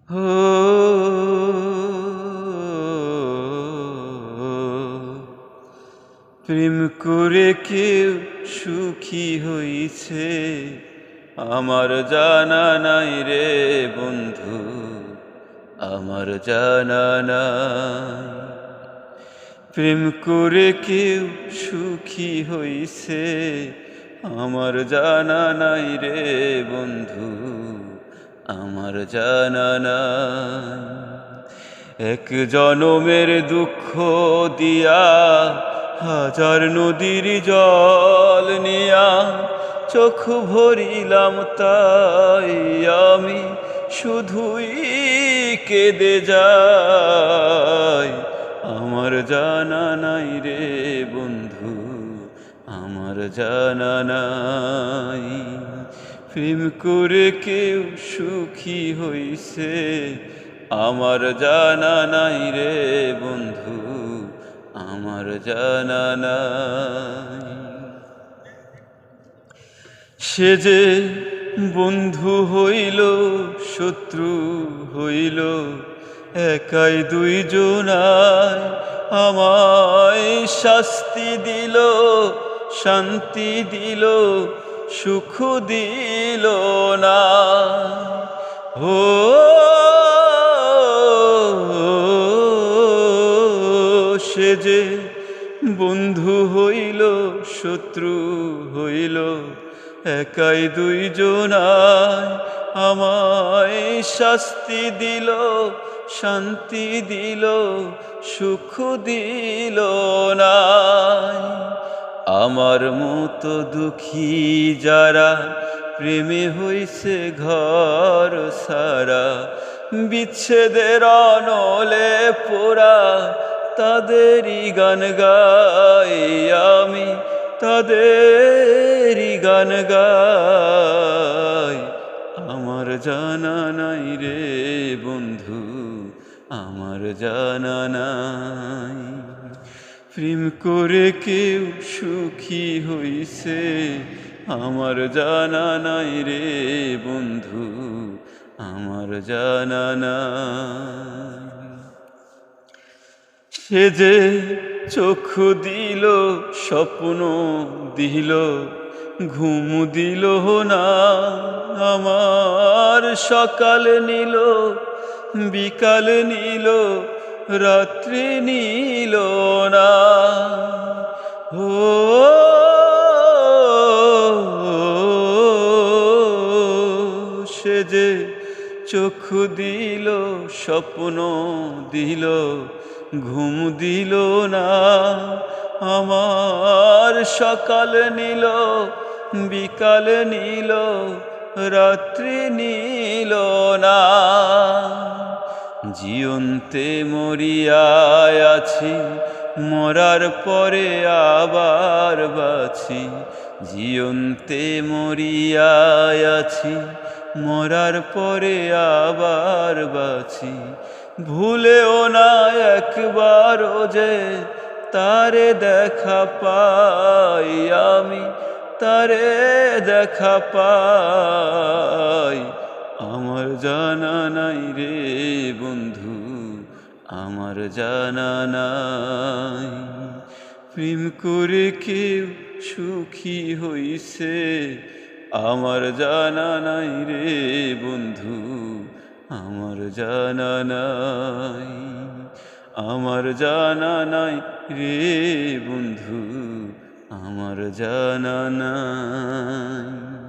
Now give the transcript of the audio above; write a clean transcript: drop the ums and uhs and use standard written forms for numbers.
হো প্রেম করে কেউ সুখী হইছে আমার জানা নাই রে বন্ধু, আমার জানা নাই। প্রেম করে কেউ সুখী হইছে আমার জানা নাই রে বন্ধু, আমার জানা নাই। এক জনমের দুঃখ দিয়া হাজার নদীর জল নিয়া চোখ ভরিলাম, তাই আমি শুধুই কেঁদে যাই। আমার জানা নাই রে বন্ধু, আমার জানা নাই। প্রেম করে কেউ সুখী হইছে আমার জানা নাই রে বন্ধু, আমার জানা নাই। সে যে বন্ধু হইল শত্রু হইল, একাই দুইজনায় আমায় শাস্তি দিল, শান্তি দিল, সুখ দিল না। ও সে যে বন্ধু হইল শত্রু হইল, একাই দুইজনায় আমায় শাস্তি দিল, শান্তি দিল, সুখ দিল না। আমার মতো দুঃখী যারা প্রেমে হইছে ঘর সারা, বিচ্ছেদের অনলে পোড়া তাদেরই গান গাই আমি, তাদেরই গান গাই। আমার জানা নাই রে বন্ধু, আমার জানা নাই। প্রেম করে কেউ সুখী হইছে আমার জানা নাই রে বন্ধু, আমার জানা নাই। সে যে চোখ দিল, স্বপ্ন দিল, ঘুম দিল না, আমার সকাল নিল, বিকাল নিল, রাত্রি নিল না। ও সে যে চোখ দিল, স্বপ্ন দিল, ঘুম দিল না, আমার সকাল নিল, বিকাল নিল, রাত্রি নিল না। জীবন্তে মরিয়ায় আছি, মরার পরে আবার বাঁচি। জীবন্তে মরিয়ায় আছি, মরার পরে আবার বাঁচি। ভুলেও না একবারও যে তারে দেখা পাই আমি, তারে দেখা পাই। আমার জানা নাই রে বন্ধু, আমার জানা নাই। প্রেম করে কেউ সুখী হইছে আমার জানা নাই রে বন্ধু, আমার জানা নাই। আমার জানা নাই রে বন্ধু, আমার জানা নাই।